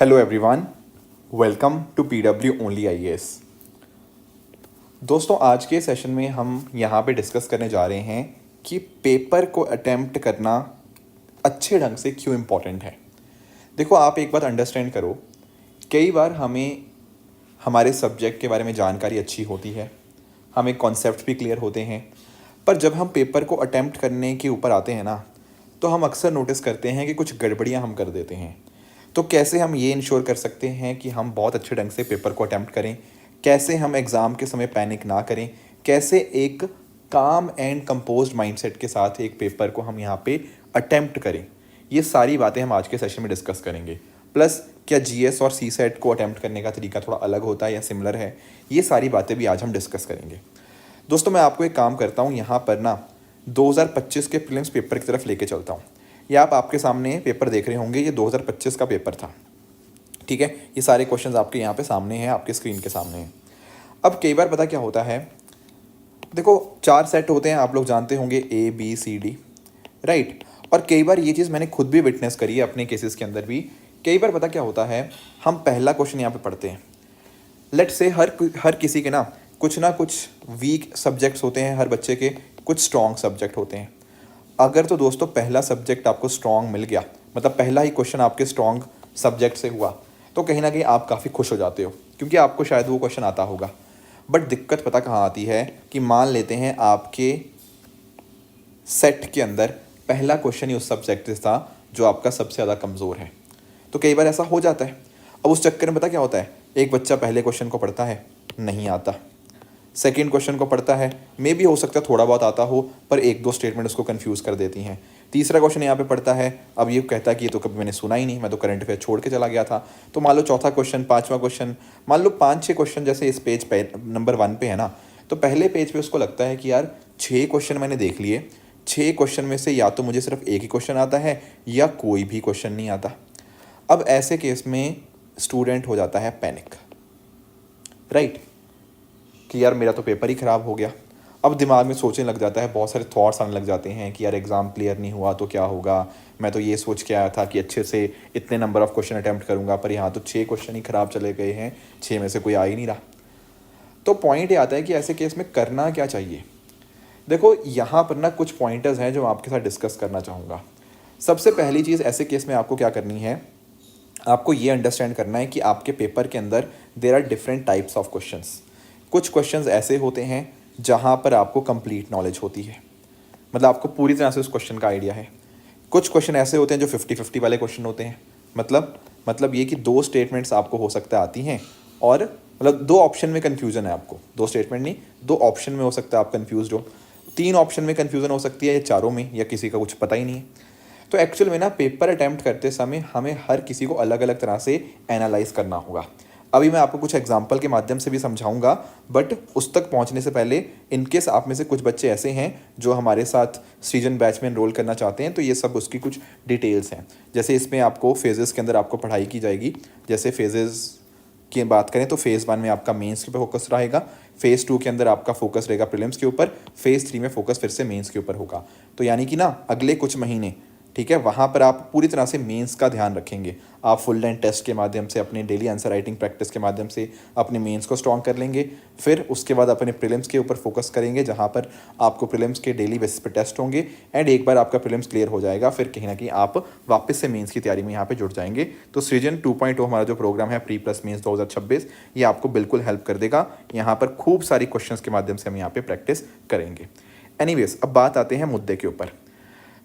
Hello everyone, welcome to PW only IAS. दोस्तों, आज के सेशन में हम यहाँ पे डिस्कस करने जा रहे हैं कि पेपर को अटेम्प्ट करना अच्छे ढंग से क्यों इम्पोर्टेंट है। देखो, आप एक बात अंडरस्टैंड करो, कई बार हमें हमारे सब्जेक्ट के बारे में जानकारी अच्छी होती है, हमें कॉन्सेप्ट भी क्लियर होते हैं, पर जब हम पेपर को अटेम्प्ट करने के ऊपर आते हैं ना, तो हम अक्सर नोटिस करते हैं कि कुछ गड़बड़ियाँ हम कर देते हैं। तो कैसे हम ये इंश्योर कर सकते हैं कि हम बहुत अच्छे ढंग से पेपर को अटेम्प्ट करें, कैसे हम एग्ज़ाम के समय पैनिक ना करें, कैसे एक काम एंड कंपोज्ड माइंडसेट के साथ एक पेपर को हम यहाँ पे अटेम्प्ट करें, ये सारी बातें हम आज के सेशन में डिस्कस करेंगे। प्लस क्या जीएस और सीसेट को अटेम्प्ट करने का तरीका थोड़ा अलग होता है या सिमिलर है, ये सारी बातें भी आज हम डिस्कस करेंगे। दोस्तों, मैं आपको एक काम करता हूँ, यहाँ पर ना 2025 के प्रीलिम्स पेपर की तरफ लेके चलता हूँ। ये आप आपके सामने पेपर देख रहे होंगे, ये 2025 का पेपर था, ठीक है। ये सारे क्वेश्चंस आपके यहाँ पे सामने हैं, आपके स्क्रीन के सामने हैं। अब कई बार पता क्या होता है, देखो 4 सेट होते हैं, आप लोग जानते होंगे, A B C D, right. और कई बार ये चीज़ मैंने खुद भी विटनेस करी है अपने केसेस के अंदर भी। कई बार पता क्या होता है, हम पहला क्वेश्चन यहाँ पे पढ़ते हैं, लेट से हर किसी के ना कुछ वीक सब्जेक्ट्स होते हैं, हर बच्चे के कुछ स्ट्रॉन्ग सब्जेक्ट होते हैं। अगर तो दोस्तों पहला सब्जेक्ट आपको स्ट्रॉन्ग मिल गया, मतलब पहला ही क्वेश्चन आपके स्ट्रॉन्ग सब्जेक्ट से हुआ, तो कहीं ना कहीं आप काफ़ी खुश हो जाते हो, क्योंकि आपको शायद वो क्वेश्चन आता होगा। बट दिक्कत पता कहाँ आती है कि मान लेते हैं आपके सेट के अंदर पहला क्वेश्चन ही उस सब्जेक्ट से था जो आपका सबसे ज़्यादा कमज़ोर है। तो कई बार ऐसा हो जाता है। अब उस चक्कर में पता क्या होता है, एक बच्चा पहले क्वेश्चन को पढ़ता है, नहीं आता, सेकेंड क्वेश्चन को पढ़ता है, मे भी हो सकता है थोड़ा बहुत आता हो, पर एक दो स्टेटमेंट उसको कंफ्यूज कर देती हैं। तीसरा क्वेश्चन यहाँ पे पढ़ता है, अब ये कहता है कि ये तो कभी मैंने सुना ही नहीं, मैं तो करंट अफेयर छोड़ के चला गया था। तो मान लो चौथा क्वेश्चन, पांचवा क्वेश्चन, मान लो 5-6 क्वेश्चन जैसे इस पेज पे नंबर 1 पे है ना, तो पहले पेज पे उसको लगता है कि यार 6 क्वेश्चन मैंने देख लिए, 6 क्वेश्चन में से या तो मुझे सिर्फ एक ही क्वेश्चन आता है या कोई भी क्वेश्चन नहीं आता। अब ऐसे केस में स्टूडेंट हो जाता है पैनिक, राइट, कि यार मेरा तो पेपर ही ख़राब हो गया। अब दिमाग में सोचने लग जाता है, बहुत सारे थॉट्स आने लग जाते हैं कि यार एग्ज़ाम क्लियर नहीं हुआ तो क्या होगा, मैं तो ये सोच के आया था कि अच्छे से इतने नंबर ऑफ़ क्वेश्चन अटैम्प्ट करूँगा, पर यहाँ तो 6 क्वेश्चन ही ख़राब चले गए हैं, 6 में से कोई आ ही नहीं रहा। तो पॉइंट ये आता है कि ऐसे केस में करना क्या चाहिए। देखो, यहाँ पर ना कुछ पॉइंटर्स हैं जो मैं आपके साथ डिस्कस करना चाहूँगा। सबसे पहली चीज़, ऐसे केस में आपको क्या करनी है, आपको ये अंडरस्टैंड करना है कि आपके पेपर के अंदर there are different types of questions. कुछ क्वेश्चंस ऐसे होते हैं जहाँ पर आपको कंप्लीट नॉलेज होती है, मतलब आपको पूरी तरह से उस क्वेश्चन का आइडिया है। कुछ क्वेश्चन ऐसे होते हैं जो 50-50 वाले क्वेश्चन होते हैं, मतलब ये कि 2 स्टेटमेंट्स आपको हो सकता है आती हैं, और मतलब 2 ऑप्शन में कन्फ्यूज़न है आपको, 2 स्टेटमेंट नहीं, 2 ऑप्शन में हो सकता है आप कन्फ्यूज़ हो, 3 ऑप्शन में कन्फ्यूज़न हो सकती है, या चारों में, या किसी का कुछ पता ही नहीं है। तो एक्चुअल में ना पेपर अटैम्प्ट करते समय हमें हर किसी को अलग अलग तरह से एनालाइज करना होगा। अभी मैं आपको कुछ एग्जांपल के माध्यम से भी समझाऊंगा, बट उस तक पहुंचने से पहले, इनकेस आप में से कुछ बच्चे ऐसे हैं जो हमारे साथ सृजन बैच में एनरोल करना चाहते हैं, तो ये सब उसकी कुछ डिटेल्स हैं। जैसे इसमें आपको फेजेस के अंदर आपको पढ़ाई की जाएगी। जैसे फेजेस की बात करें तो फेज़ 1 में आपका मेंस के ऊपर फोकस रहेगा, फेज़ 2 के अंदर आपका फोकस रहेगा प्रीलिम्स के ऊपर, फेज़ 3 में फोकस फिर से मेंस के ऊपर होगा। तो यानी कि ना अगले कुछ महीने, ठीक है, वहाँ पर आप पूरी तरह से मेंस का ध्यान रखेंगे। आप फुल लेंथ टेस्ट के माध्यम से, अपने डेली आंसर राइटिंग प्रैक्टिस के माध्यम से अपने मेंस को स्ट्रॉन्ग कर लेंगे। फिर उसके बाद अपने प्रीलिम्स के ऊपर फोकस करेंगे, जहाँ पर आपको प्रीलिम्स के डेली बेसिस पर टेस्ट होंगे। एंड एक बार आपका प्रीलिम्स क्लियर हो जाएगा, फिर कहीं ना कहीं आप वापस से मेंस की तैयारी में यहाँ पर जुड़ जाएंगे। तो सृजन 2.0 हमारा जो प्रोग्राम है, प्री प्लस मेंस 2026, ये आपको बिल्कुल हेल्प कर देगा। यहाँ पर खूब सारी क्वेश्चंस के माध्यम से हम यहाँ पे प्रैक्टिस करेंगे। एनीवेज, अब बात आते हैं मुद्दे के ऊपर।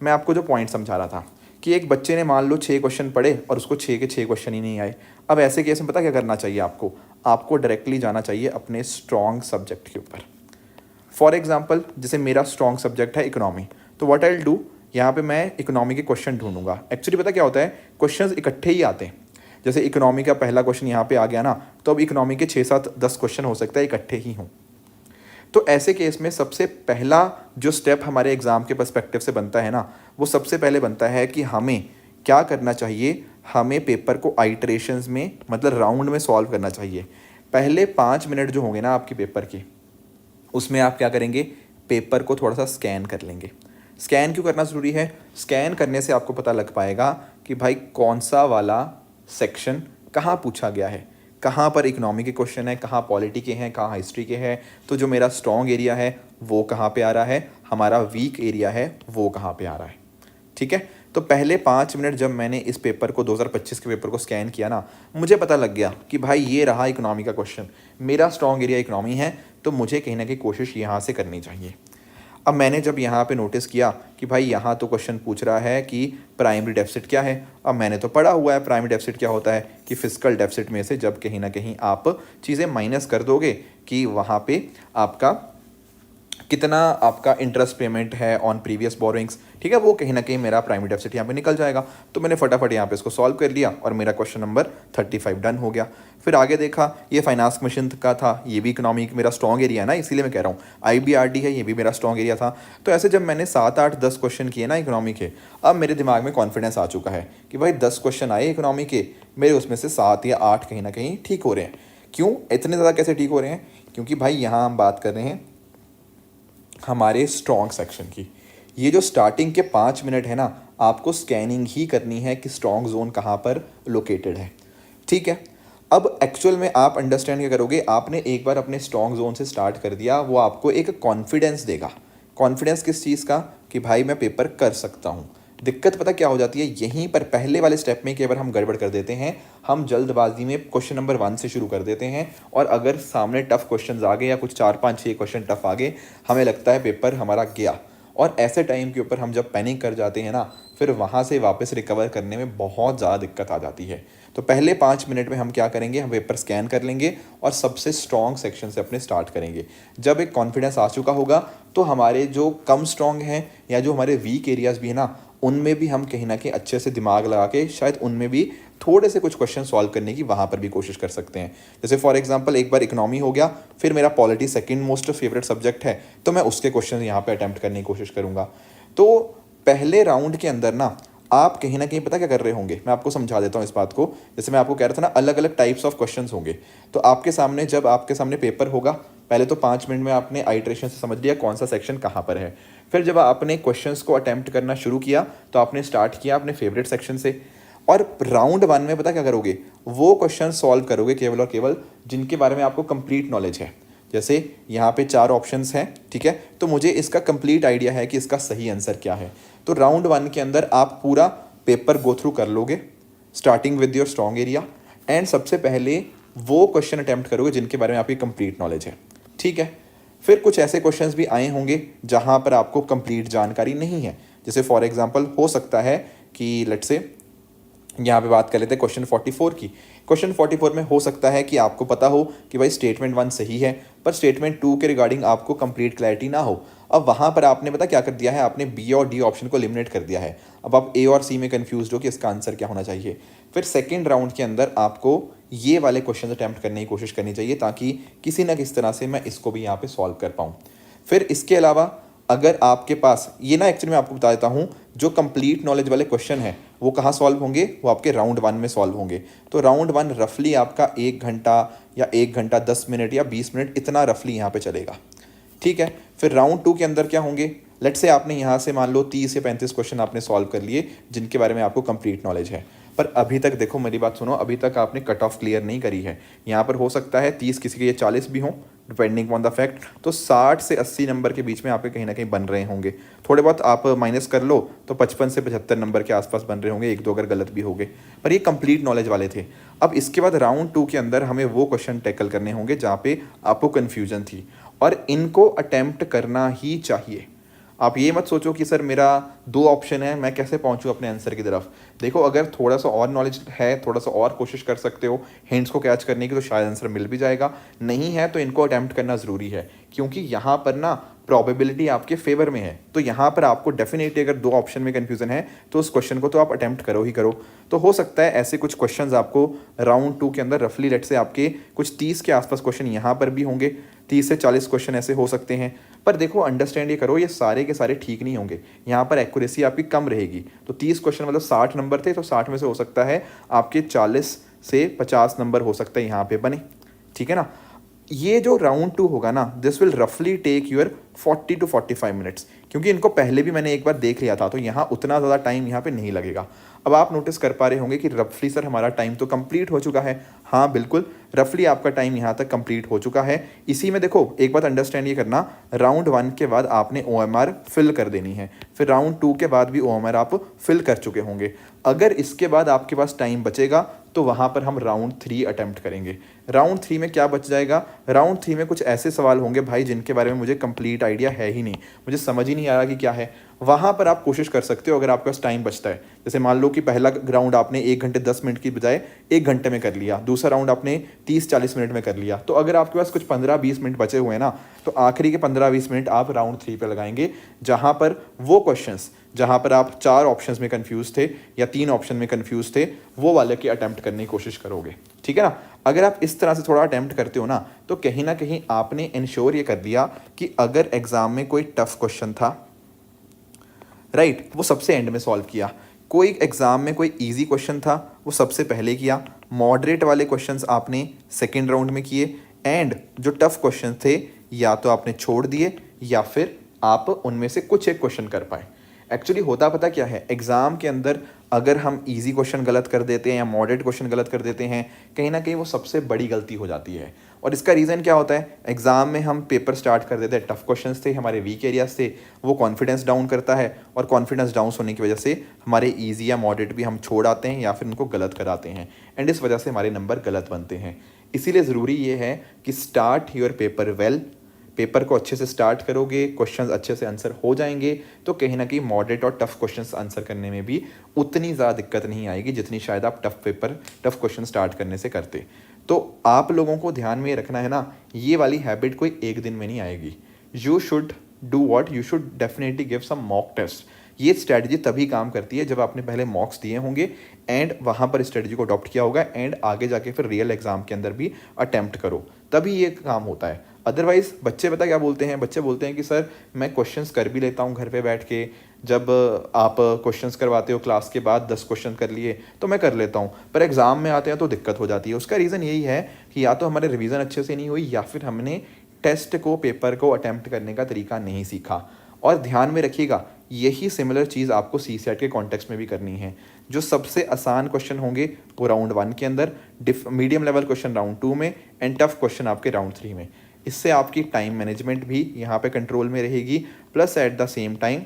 मैं आपको जो पॉइंट समझा रहा था कि एक बच्चे ने मान लो 6 क्वेश्चन पढ़े और उसको 6 के 6 क्वेश्चन ही नहीं आए। अब ऐसे केस में पता क्या करना चाहिए आपको डायरेक्टली जाना चाहिए अपने स्ट्रॉन्ग सब्जेक्ट के ऊपर। फॉर एग्जाम्पल, जैसे मेरा स्ट्रॉन्ग सब्जेक्ट है इकोनॉमी, तो व्हाट आई विल डू, यहाँ पे मैं इकोनॉमी के क्वेश्चन ढूंढूंगा। एक्चुअली पता क्या होता है, क्वेश्चन इकट्ठे ही आते हैं। जैसे इकोनॉमी का पहला क्वेश्चन यहाँ पे आ गया ना, तो अब इकोनॉमी के 6-7-10 क्वेश्चन हो सकता है इकट्ठे ही हों। तो ऐसे केस में सबसे पहला जो स्टेप हमारे एग्ज़ाम के पर्सपेक्टिव से बनता है ना, वो सबसे पहले बनता है कि हमें क्या करना चाहिए, हमें पेपर को आइटरेशंस में, मतलब राउंड में सॉल्व करना चाहिए। पहले 5 मिनट जो होंगे ना आपके पेपर के, उसमें आप क्या करेंगे, पेपर को थोड़ा सा स्कैन कर लेंगे। स्कैन क्यों करना ज़रूरी है, स्कैन करने से आपको पता लग पाएगा कि भाई कौन सा वाला सेक्शन कहाँ पूछा गया है, कहाँ पर इकोनॉमी के क्वेश्चन है, कहाँ पॉलिटी के हैं, कहाँ हिस्ट्री के हैं। तो जो मेरा स्ट्रॉन्ग एरिया है वो कहाँ पे आ रहा है, हमारा वीक एरिया है वो कहाँ पे आ रहा है। ठीक है, तो पहले 5 मिनट जब मैंने इस पेपर को 2025 के पेपर को स्कैन किया ना, मुझे पता लग गया कि भाई ये रहा इकोनॉमी का क्वेश्चन, मेरा स्ट्रॉन्ग एरिया इकोनॉमी है, तो मुझे कहीं ना कहीं कोशिश यहाँ से करनी चाहिए। अब मैंने जब यहाँ पे नोटिस किया कि भाई यहाँ तो क्वेश्चन पूछ रहा है कि प्राइमरी डेफिसिट क्या है। अब मैंने तो पढ़ा हुआ है प्राइमरी डेफिसिट क्या होता है, कि फिस्कल डेफिसिट में से जब कहीं ना कहीं आप चीज़ें माइनस कर दोगे कि वहाँ पे आपका कितना आपका इंटरेस्ट पेमेंट है ऑन प्रीवियस बोरोइंग्स, ठीक है, वो कहीं ना कहीं मेरा प्राइमरी डेफिसिट यहाँ पे निकल जाएगा। तो मैंने फटाफट यहाँ पे इसको सॉल्व कर लिया और मेरा क्वेश्चन नंबर 35 डन हो गया। फिर आगे देखा, ये फाइनेंस कमीशन का था, ये भी इकोनॉमिक मेरा स्ट्रॉन्ग एरिया है ना, इसीलिए मैं कह रहा हूँ। IBRD है, ये भी मेरा स्ट्रॉन्ग एरिया था। तो ऐसे जब मैंने 7, 8, 10 क्वेश्चन किए ना इकोनॉमी के, अब मेरे दिमाग में कॉन्फिडेंस आ चुका है कि भाई 10 क्वेश्चन आए इकोनॉमी के, मेरे उसमें से 7 या 8 कहीं ना कहीं ठीक हो रहे हैं। क्यों इतने ज़्यादा कैसे ठीक हो रहे हैं, क्योंकि भाई यहाँ हम बात कर रहे हैं हमारे स्ट्रॉन्ग सेक्शन की। ये जो स्टार्टिंग के 5 मिनट है ना, आपको स्कैनिंग ही करनी है कि स्ट्रॉन्ग जोन कहाँ पर लोकेटेड है। ठीक है, अब एक्चुअल में आप अंडरस्टैंड क्या करोगे, आपने एक बार अपने स्ट्रॉन्ग जोन से स्टार्ट कर दिया, वो आपको एक कॉन्फिडेंस देगा। कॉन्फिडेंस किस चीज़ का, कि भाई मैं पेपर कर सकता हूँ। दिक्कत पता क्या हो जाती है, यहीं पर पहले वाले स्टेप में कि अगर हम गड़बड़ कर देते हैं, हम जल्दबाजी में क्वेश्चन नंबर 1 से शुरू कर देते हैं, और अगर सामने टफ क्वेश्चंस आ गए या कुछ 4, 5, 6 क्वेश्चन टफ आ गए, हमें लगता है पेपर हमारा गया। और ऐसे टाइम के ऊपर हम जब पैनिक कर जाते हैं ना, फिर वहाँ से वापस रिकवर करने में बहुत ज़्यादा दिक्कत आ जाती है। तो पहले 5 मिनट में हम क्या करेंगे, हम पेपर स्कैन कर लेंगे और सबसे स्ट्रॉन्ग सेक्शन से अपने स्टार्ट करेंगे। जब एक कॉन्फिडेंस आ चुका होगा, तो हमारे जो कम स्ट्रॉन्ग हैं या जो हमारे वीक एरियाज़ भी है ना, उनमें भी हम कहीं ना कहीं अच्छे से दिमाग लगा के शायद उनमें भी थोड़े से कुछ क्वेश्चन सॉल्व करने की वहाँ पर भी कोशिश कर सकते हैं। जैसे फॉर एग्जांपल एक बार इकोनॉमी हो गया, फिर मेरा polity second most favourite subject है, तो मैं उसके क्वेश्चन यहाँ पे अटैम्प्ट करने की कोशिश करूँगा। तो पहले राउंड के अंदर ना आप कहीं ना कहीं पता क्या कर रहे होंगे, मैं आपको समझा देता हूँ इस बात को। जैसे मैं आपको कह रहा था ना, अलग अलग टाइप्स ऑफ क्वेश्चंस होंगे। तो आपके सामने जब आपके सामने पेपर होगा, पहले तो 5 मिनट में आपने आइट्रेशन से समझ लिया कौन सा सेक्शन कहाँ पर है। फिर जब आपने क्वेश्चंस को अटैम्प्ट करना शुरू किया, तो आपने स्टार्ट किया अपने फेवरेट सेक्शन से। और राउंड 1 में पता क्या करोगे, वो क्वेश्चन सॉल्व करोगे केवल और केवल जिनके बारे में आपको कंप्लीट नॉलेज है। जैसे यहाँ पे 4 ऑप्शंस हैं, ठीक है, तो मुझे इसका कंप्लीट आइडिया है कि इसका सही आंसर क्या है। तो राउंड 1 के अंदर आप पूरा पेपर गो थ्रू कर लोगे, starting with your strong area, and सबसे पहले वो क्वेश्चन अटैम्प्ट करोगे जिनके बारे में आपकी कंप्लीट नॉलेज है। ठीक है, फिर कुछ ऐसे क्वेश्चंस भी आए होंगे जहाँ पर आपको कंप्लीट जानकारी नहीं है। जैसे फॉर एग्जांपल हो सकता है कि लेट्स से यहाँ पे बात कर लेते हैं क्वेश्चन 44 की। क्वेश्चन 44 में हो सकता है कि आपको पता हो कि भाई स्टेटमेंट 1 सही है, पर स्टेटमेंट 2 के रिगार्डिंग आपको कंप्लीट क्लैरिटी ना हो। अब वहाँ पर आपने पता क्या कर दिया है, आपने बी और डी ऑप्शन को एलिमिनेट कर दिया है। अब आप ए और सी में कंफ्यूज हो कि इसका आंसर क्या होना चाहिए। फिर सेकेंड राउंड के अंदर आपको ये वाले क्वेश्चन अटैम्प्ट करने की कोशिश करनी चाहिए, ताकि किसी ना किसी तरह से मैं इसको भी यहाँ पे सॉल्व कर पाऊँ। फिर इसके अलावा अगर आपके पास ये ना, एक्चुअली मैं आपको बता देता हूँ, जो कंप्लीट नॉलेज वाले क्वेश्चन हैं वो कहाँ सॉल्व होंगे, वो आपके राउंड 1 में सॉल्व होंगे। तो राउंड 1 रफली आपका 1 घंटा या 1 घंटा 10 मिनट या 20 मिनट इतना रफली यहाँ पे चलेगा। ठीक है, फिर राउंड 2 के अंदर क्या होंगे, लेट्स से आपने यहाँ से मान लो 30 या 35 क्वेश्चन आपने सॉल्व कर लिए जिनके बारे में आपको कंप्लीट नॉलेज है। पर अभी तक देखो, मेरी बात सुनो, अभी तक आपने कट ऑफ क्लियर नहीं करी है। यहाँ पर हो सकता है 30, किसी के ये 40 भी हों, डिपेंडिंग ऑन द फैक्ट। तो 60 से 80 नंबर के बीच में आपके कहीं ना कहीं बन रहे होंगे। थोड़े बहुत आप माइनस कर लो तो 55 से 75 नंबर के आसपास बन रहे होंगे, 1-2 अगर गलत भी हो गए, पर ये कंप्लीट नॉलेज वाले थे। अब इसके बाद राउंड 2 के अंदर हमें वो क्वेश्चन टैकल करने होंगे जहाँ पे आपको कन्फ्यूजन थी, और इनको अटैम्प्ट करना ही चाहिए। आप ये मत सोचो कि सर मेरा 2 ऑप्शन है, मैं कैसे पहुंचूं अपने आंसर की तरफ। देखो, अगर थोड़ा सा और नॉलेज है, थोड़ा सा और कोशिश कर सकते हो हिंट्स को कैच करने की, तो शायद आंसर मिल भी जाएगा। नहीं है तो इनको अटैम्प्ट करना ज़रूरी है, क्योंकि यहाँ पर ना प्रोबेबिलिटी आपके फेवर में है। तो यहाँ पर आपको डेफिनेटली अगर 2 ऑप्शन में कन्फ्यूजन है तो उस क्वेश्चन को तो आप अटैम्प्ट करो ही करो। तो हो सकता है ऐसे कुछ क्वेश्चंस आपको राउंड 2 के अंदर रफली लेट से आपके कुछ 30 के आसपास क्वेश्चन यहाँ पर भी होंगे, 30 से 40 क्वेश्चन ऐसे हो सकते हैं। पर देखो, अंडरस्टैंड ये करो, ये सारे के सारे ठीक नहीं होंगे, यहाँ पर एक्यूरेसी आपकी कम रहेगी। तो 30 क्वेश्चन मतलब 60 नंबर थे, तो 60 में से हो सकता है आपके 40 से 50 नंबर हो सकता है यहाँ पे बने। ठीक है ना, ये जो राउंड 2 होगा ना, दिस विल रफली टेक यूर 40 to 45 मिनट्स, क्योंकि इनको पहले भी मैंने एक बार देख लिया था, तो यहाँ उतना ज़्यादा टाइम यहाँ पे नहीं लगेगा। अब आप नोटिस कर पा रहे होंगे कि रफली सर हमारा टाइम तो कंप्लीट हो चुका है। हाँ बिल्कुल, रफली आपका टाइम यहाँ तक कंप्लीट हो चुका है। इसी में देखो एक बात अंडरस्टैंड ये करना, राउंड 1 के बाद आपने OMR फिल कर देनी है, फिर राउंड 2 के बाद भी OMR आप फिल कर चुके होंगे। अगर इसके बाद आपके पास टाइम बचेगा तो वहाँ पर हम राउंड 3 अटेम्प्ट करेंगे। राउंड 3 में क्या बच जाएगा, राउंड 3 में कुछ ऐसे सवाल होंगे भाई जिनके बारे में मुझे कंप्लीट आइडिया है ही नहीं, मुझे समझ ही नहीं आ रहा कि क्या है। वहाँ पर आप कोशिश कर सकते हो अगर आपके पास टाइम बचता है। जैसे मान लो कि पहला राउंड आपने 1 घंटे 10 मिनट की बजाय 1 घंटे में कर लिया, दूसरा राउंड आपने 30-40 मिनट में कर लिया, तो अगर आपके पास कुछ 15-20 मिनट बचे हुए हैं ना, तो आखिरी के 15-20 मिनट आप राउंड 3 पे लगाएंगे, जहाँ पर वो क्वेश्चंस जहाँ पर आप 4 ऑप्शंस में कंफ्यूज थे या 3 ऑप्शन में कंफ्यूज थे, वो वाले के अटेम्प्ट करने की कोशिश करोगे। ठीक है ना। अगर आप इस तरह से थोड़ा अटेम्प्ट करते हो ना, तो कहीं ना कहीं आपने इंश्योर ये कर दिया कि अगर एग्जाम में कोई टफ क्वेश्चन था, राइट, वो सबसे एंड में सॉल्व किया। कोई एग्जाम में कोई इजी क्वेश्चन था, वो सबसे पहले किया। मॉडरेट वाले क्वेश्चंस आपने सेकेंड राउंड में किए, एंड जो टफ क्वेश्चन थे या तो आपने छोड़ दिए या फिर आप उनमें से कुछ एक क्वेश्चन कर पाए। एक्चुअली होता पता क्या है, एग्जाम के अंदर अगर हम इजी क्वेश्चन गलत कर देते हैं या मॉडरेट क्वेश्चन गलत कर देते हैं, कहीं ना कहीं वो सबसे बड़ी गलती हो जाती है। और इसका रीज़न क्या होता है, एग्जाम में हम पेपर स्टार्ट कर देते हैं, टफ क्वेश्चंस थे, हमारे वीक एरियाज थे, वो कॉन्फिडेंस डाउन करता है, और कॉन्फिडेंस डाउन होने की वजह से हमारे ईजी या मॉडरेट भी हम छोड़ आते हैं या फिर उनको गलत कराते हैं, एंड इस वजह से हमारे नंबर गलत बनते हैं। इसीलिए ज़रूरी ये है कि start your paper well. Paper को अच्छे से स्टार्ट करोगे, क्वेश्चंस अच्छे से आंसर हो जाएंगे, तो कहीं ना कहीं मॉडरेट और टफ क्वेश्चंस आंसर करने में भी उतनी ज़्यादा दिक्कत नहीं आएगी जितनी शायद आप टफ क्वेश्चन स्टार्ट करने से करते। तो आप लोगों को ध्यान में रखना है ना, ये वाली हैबिट कोई एक दिन में नहीं आएगी। You should do what, you should definitely give some mock test. ये स्ट्रैटेजी तभी काम करती है जब आपने पहले मॉक्स दिए होंगे एंड वहाँ पर स्ट्रैटेजी को अडॉप्ट किया होगा, एंड आगे जाके फिर रियल एग्जाम के अंदर भी अटेम्प्ट करो, तभी ये काम होता है। अदरवाइज बच्चे पता क्या बोलते हैं, बच्चे बोलते हैं कि सर मैं क्वेश्चंस कर भी लेता हूँ घर पे बैठ के, जब आप क्वेश्चंस करवाते हो क्लास के बाद 10 क्वेश्चन कर लिए तो मैं कर लेता हूँ, पर एग्जाम में आते हैं तो दिक्कत हो जाती है। उसका रीज़न यही है कि या तो हमारे रिवीजन अच्छे से नहीं हुई या फिर हमने टेस्ट को, पेपर को अटैम्प्ट करने का तरीका नहीं सीखा। और ध्यान में रखिएगा, यही सिमिलर चीज़ आपको CSAT के कॉन्टेक्स्ट में भी करनी है। जो सबसे आसान क्वेश्चन होंगे वो राउंड 1 के अंदर, मीडियम लेवल क्वेश्चन राउंड 2 में, एंड टफ क्वेश्चन आपके राउंड 3 में। इससे आपकी टाइम मैनेजमेंट भी यहाँ पे कंट्रोल में रहेगी, plus at the same time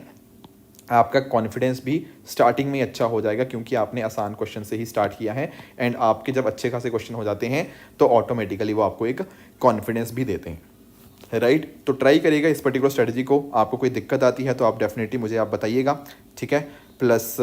आपका कॉन्फिडेंस भी स्टार्टिंग में अच्छा हो जाएगा, क्योंकि आपने आसान क्वेश्चन से ही स्टार्ट किया है, एंड आपके जब अच्छे खासे क्वेश्चन हो जाते हैं तो ऑटोमेटिकली वो आपको एक कॉन्फिडेंस भी देते हैं, राइट। तो ट्राई करिएगा इस पर्टिकुलर स्ट्रेटजी को। आपको कोई दिक्कत आती है तो आप डेफिनेटली मुझे आप बताइएगा, ठीक है। प्लस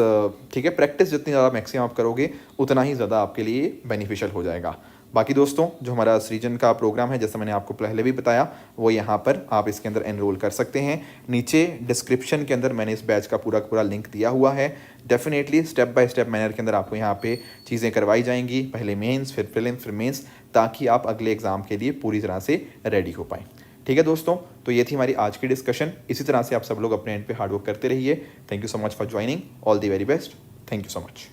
ठीक है, प्रैक्टिस जितनी ज़्यादा मैक्सिमम आप करोगे उतना ही ज़्यादा आपके लिए बेनिफिशियल हो जाएगा। बाकी दोस्तों, जो हमारा सृजन का प्रोग्राम है, जैसे मैंने आपको पहले भी बताया, वो यहाँ पर आप इसके अंदर एनरोल कर सकते हैं। नीचे डिस्क्रिप्शन के अंदर मैंने इस बैच का पूरा लिंक दिया हुआ है। Definitely step by step manner के अंदर आपको यहाँ पे चीज़ें करवाई जाएंगी, पहले मेंस, फिर प्रीलिम्स, फिर मेंस, ताकि आप अगले एग्जाम के लिए पूरी तरह से रेडी हो पाएँ। ठीक है दोस्तों, तो ये थी हमारी आज की डिस्कशन। इसी तरह से आप सब लोग अपने एंड पे हार्डवर्क करते रहिए। Thank you so much for joining. All the very best. Thank you so much.